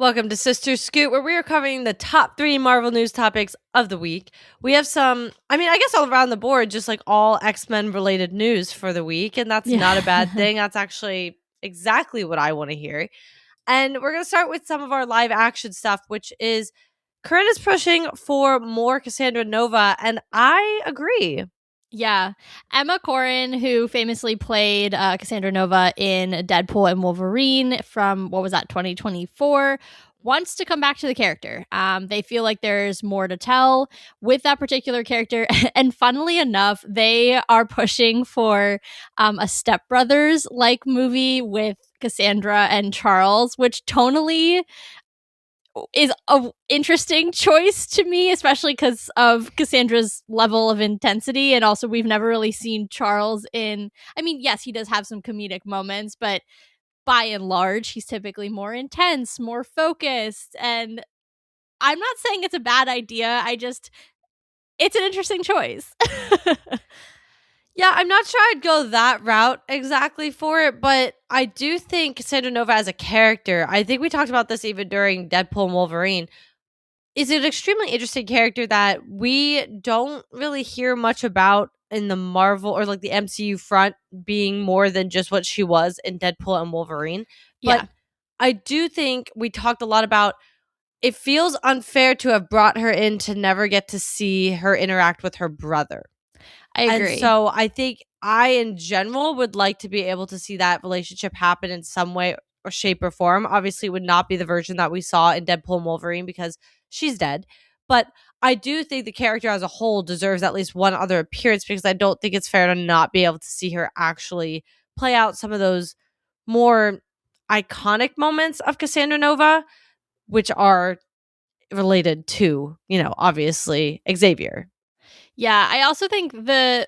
Welcome to Sister Scoot, where we are covering the top 3 Marvel news topics of the week. We have I guess all around the board, just like all X-Men related news for the week, and that's not a bad thing. That's actually exactly what I want to hear. And we're going to start with some of our live action stuff, which is Corrin is pushing for more Cassandra Nova, and I agree. Yeah. Emma Corrin, who famously played Cassandra Nova in Deadpool and Wolverine from, 2024, wants to come back to the character. They feel like there's more to tell with that particular character. And funnily enough, they are pushing for a Step Brothers-like movie with Cassandra and Charles, which tonally is an interesting choice to me, especially because of Cassandra's level of intensity. And also, we've never really seen Charles yes, he does have some comedic moments, but by and large, he's typically more intense, more focused. And I'm not saying it's a bad idea. It's an interesting choice. Yeah, I'm not sure I'd go that route exactly for it, but I do think Cassandra Nova as a character, I think we talked about this even during Deadpool and Wolverine, is an extremely interesting character that we don't really hear much about in the Marvel or like the MCU front being more than just what she was in Deadpool and Wolverine. But I do think we talked a lot about it feels unfair to have brought her in to never get to see her interact with her brother. I agree. And so I think I, in general, would like to be able to see that relationship happen in some way or shape or form. Obviously, it would not be the version that we saw in Deadpool and Wolverine because she's dead. But I do think the character as a whole deserves at least one other appearance because I don't think it's fair to not be able to see her actually play out some of those more iconic moments of Cassandra Nova, which are related to, obviously Xavier. Yeah, I also think the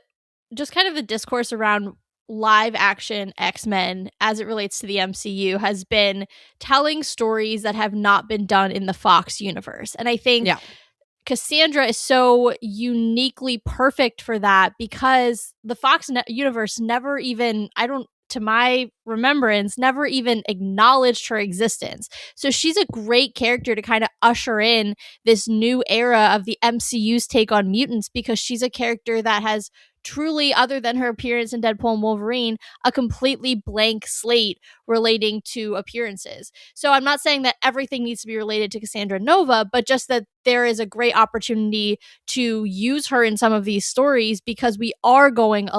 discourse around live action X-Men as it relates to the MCU has been telling stories that have not been done in the Fox universe. And I think Cassandra is so uniquely perfect for that because the Fox universe never even, to my remembrance, never even acknowledged her existence. So she's a great character to kind of usher in this new era of the MCU's take on mutants because she's a character that has truly, other than her appearance in Deadpool and Wolverine, a completely blank slate relating to appearances. So I'm not saying that everything needs to be related to Cassandra Nova, but just that there is a great opportunity to use her in some of these stories because we are going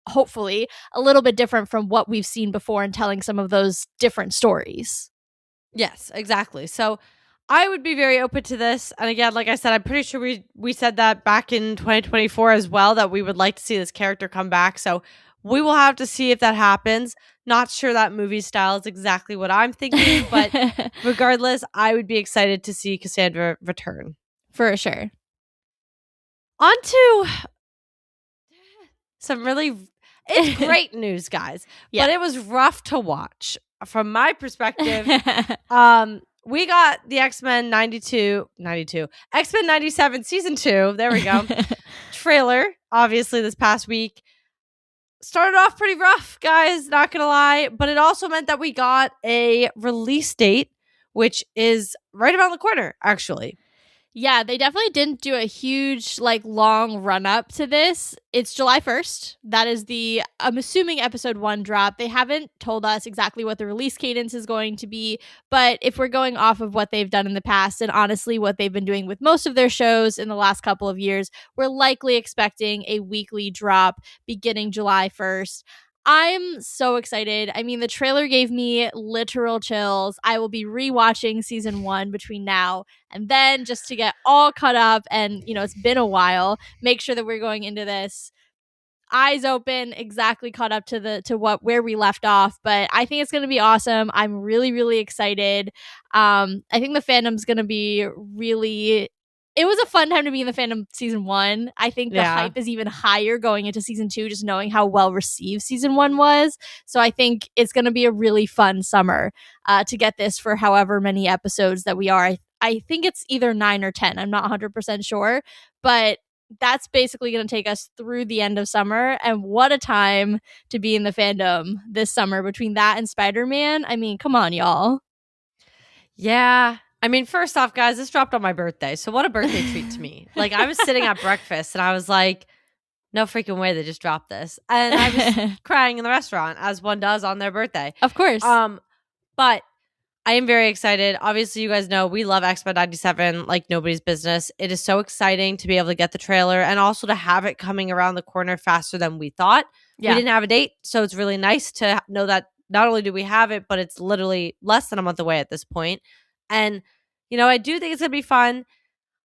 hopefully a little bit different from what we've seen before and telling some of those different stories. Yes, exactly. So I would be very open to this. And again, like I said, I'm pretty sure we said that back in 2024 as well, that we would like to see this character come back. So we will have to see if that happens. Not sure that movie style is exactly what I'm thinking, but regardless, I would be excited to see Cassandra return. For sure. On to some it's great news, guys. Yeah. But it was rough to watch. From my perspective, we got the X-Men 92, X-Men 97 season 2, there we go, trailer, obviously this past week. Started off pretty rough, guys, not gonna lie, but it also meant that we got a release date, which is right around the corner, actually. Yeah, they definitely didn't do a huge, long run up to this. It's July 1st. That is I'm assuming episode 1 drop. They haven't told us exactly what the release cadence is going to be, but if we're going off of what they've done in the past and honestly what they've been doing with most of their shows in the last couple of years, we're likely expecting a weekly drop beginning July 1st. I'm so excited. I mean, the trailer gave me literal chills. I will be rewatching season 1 between now and then just to get all caught up. And, it's been a while. Make sure that we're going into this eyes open, exactly caught up to where we left off. But I think it's going to be awesome. I'm really, really excited. I think the fandom's going to be really... It was a fun time to be in the fandom season 1. I think the hype is even higher going into season 2, just knowing how well received season 1 was. So I think it's going to be a really fun summer to get this for however many episodes that we are. I think it's either 9 or 10. I'm not 100% sure, but that's basically going to take us through the end of summer. And what a time to be in the fandom this summer between that and Spider-Man. I mean, come on, y'all. Yeah. I mean, first off, guys, this dropped on my birthday. So what a birthday treat to me. Like, I was sitting at breakfast and I was like, no freaking way they just dropped this. And I was crying in the restaurant, as one does on their birthday. Of course. But I am very excited. Obviously, you guys know we love X-Men 97 like nobody's business. It is so exciting to be able to get the trailer and also to have it coming around the corner faster than we thought. Yeah. We didn't have a date, so it's really nice to know that not only do we have it, but it's literally less than a month away at this point. And, I do think it's going to be fun.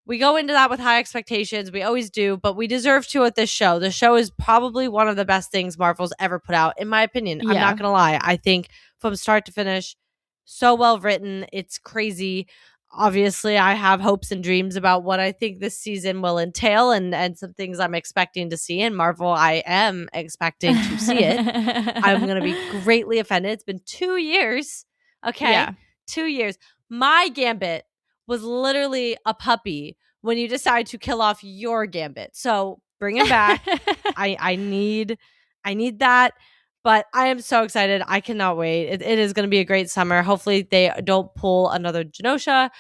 We go into that with high expectations. We always do, but we deserve to at this show. The show is probably one of the best things Marvel's ever put out, in my opinion. I'm not going to lie. I think from start to finish, so well written. It's crazy. Obviously, I have hopes and dreams about what I think this season will entail and some things I'm expecting to see. In Marvel, I am expecting to see it. I'm going to be greatly offended. It's been 2 years. Okay. Yeah. 2 years. My Gambit was literally a puppy when you decide to kill off your Gambit. So bring him back. I need that. But I am so excited. I cannot wait. It is going to be a great summer. Hopefully they don't pull another Genosha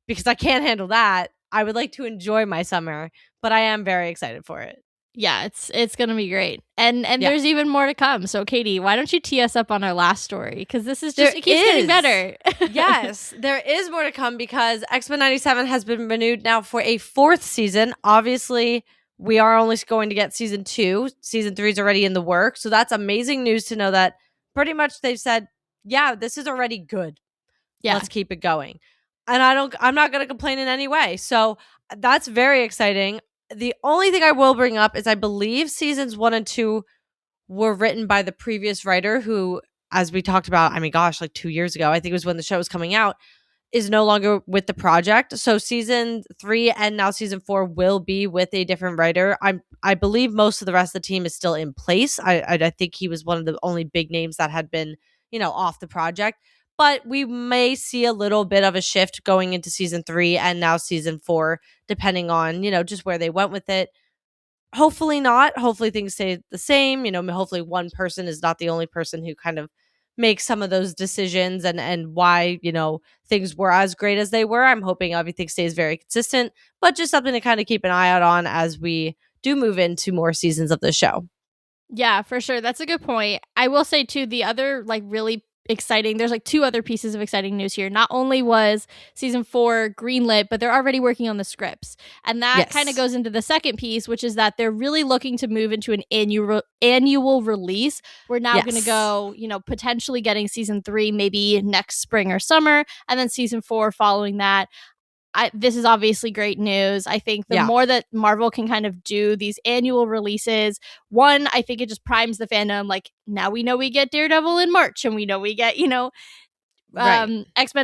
because I can't handle that. I would like to enjoy my summer, but I am very excited for it. Yeah, it's going to be great. And there's even more to come. So Katie, why don't you tee us up on our last story? Because this is just, it keeps getting better. Yes, there is more to come because X-Men 97 has been renewed now for a 4th season. Obviously, we are only going to get season 2. Season 3 is already in the works. So that's amazing news to know that pretty much they've said, yeah, this is already good. Yeah. Let's keep it going. And I'm not going to complain in any way. So that's very exciting. The only thing I will bring up is I believe seasons 1 and 2 were written by the previous writer who, as we talked about, I mean, gosh, like 2 years ago, I think it was when the show was coming out, is no longer with the project. So season 3 and now season 4 will be with a different writer. I believe most of the rest of the team is still in place. I think he was one of the only big names that had been, off the project. But we may see a little bit of a shift going into season 3 and now season 4, depending on, just where they went with it. Hopefully not. Hopefully things stay the same. Hopefully one person is not the only person who kind of makes some of those decisions and why, things were as great as they were. I'm hoping everything stays very consistent, but just something to kind of keep an eye out on as we do move into more seasons of the show. Yeah, for sure. That's a good point. I will say too, the other really exciting, there's 2 other pieces of exciting news here. Not only was season 4 greenlit, but they're already working on the scripts. And that kind of goes into the second piece, which is that they're really looking to move into an annual release. We're now going to go, potentially getting season 3 maybe next spring or summer, and then season 4 following that. This is obviously great news. I think the more that Marvel can kind of do these annual releases, one, I think it just primes the fandom. Like, now we know we get Daredevil in March, and we know we get, X-Men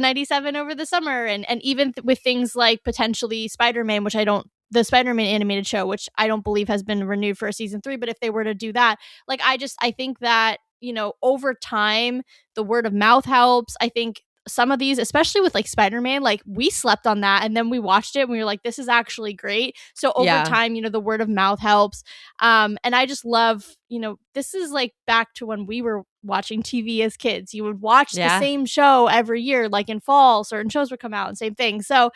97 over the summer. And even with things like potentially Spider-Man, the Spider-Man animated show, which I don't believe has been renewed for a season 3, but if they were to do that, I think that, over time, the word of mouth helps. I think some of these, especially with Spider-Man, we slept on that and then we watched it and we were like, this is actually great. So over time, the word of mouth helps. And I just love, this is back to when we were watching TV as kids. You would watch the same show every year, in fall, certain shows would come out and same thing. So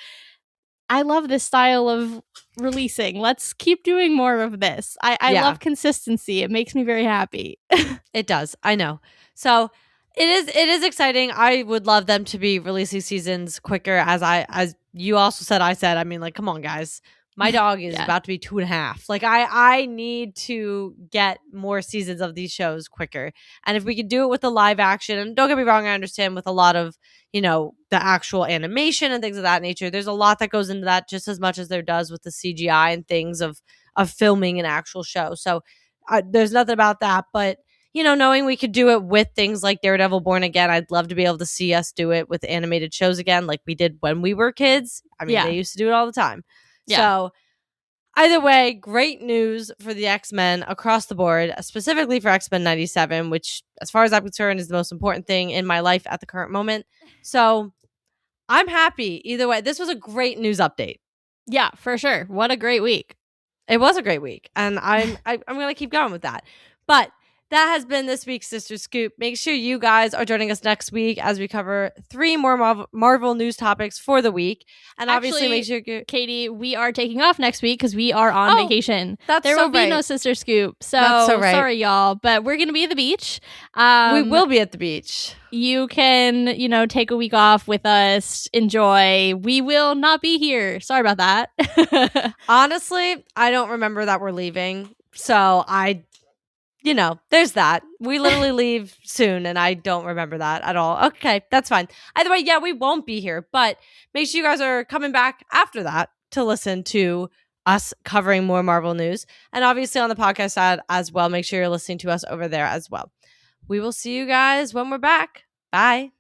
I love this style of releasing. Let's keep doing more of this. I love consistency. It makes me very happy. It does. I know. So it is exciting. I would love them to be releasing seasons quicker. As you also said, I mean, come on, guys. My dog is about to be 2.5. I need to get more seasons of these shows quicker. And if we could do it with the live action, and don't get me wrong, I understand with a lot of, the actual animation and things of that nature, there's a lot that goes into that just as much as there does with the CGI and things of filming an actual show. So there's nothing about that. But knowing we could do it with things like Daredevil Born Again, I'd love to be able to see us do it with animated shows again, like we did when we were kids. I mean, they used to do it all the time. Yeah. So either way, great news for the X-Men across the board, specifically for X-Men 97, which, as far as I'm concerned, is the most important thing in my life at the current moment. So I'm happy either way. This was a great news update. Yeah, for sure. What a great week. It was a great week. And I'm going to keep going with that. But that has been this week's Sister Scoop. Make sure you guys are joining us next week as we cover 3 more Marvel news topics for the week. And obviously, make sure Katie, we are taking off next week because we are on vacation. There will be no Sister Scoop. So, sorry, y'all. But we're going to be at the beach. We will be at the beach. You can, take a week off with us. Enjoy. We will not be here. Sorry about that. Honestly, I don't remember that we're leaving. So there's that. We literally leave soon and I don't remember that at all. Okay, that's fine. Either way, yeah, we won't be here, but make sure you guys are coming back after that to listen to us covering more Marvel news. And obviously on the podcast side as well, make sure you're listening to us over there as well. We will see you guys when we're back. Bye.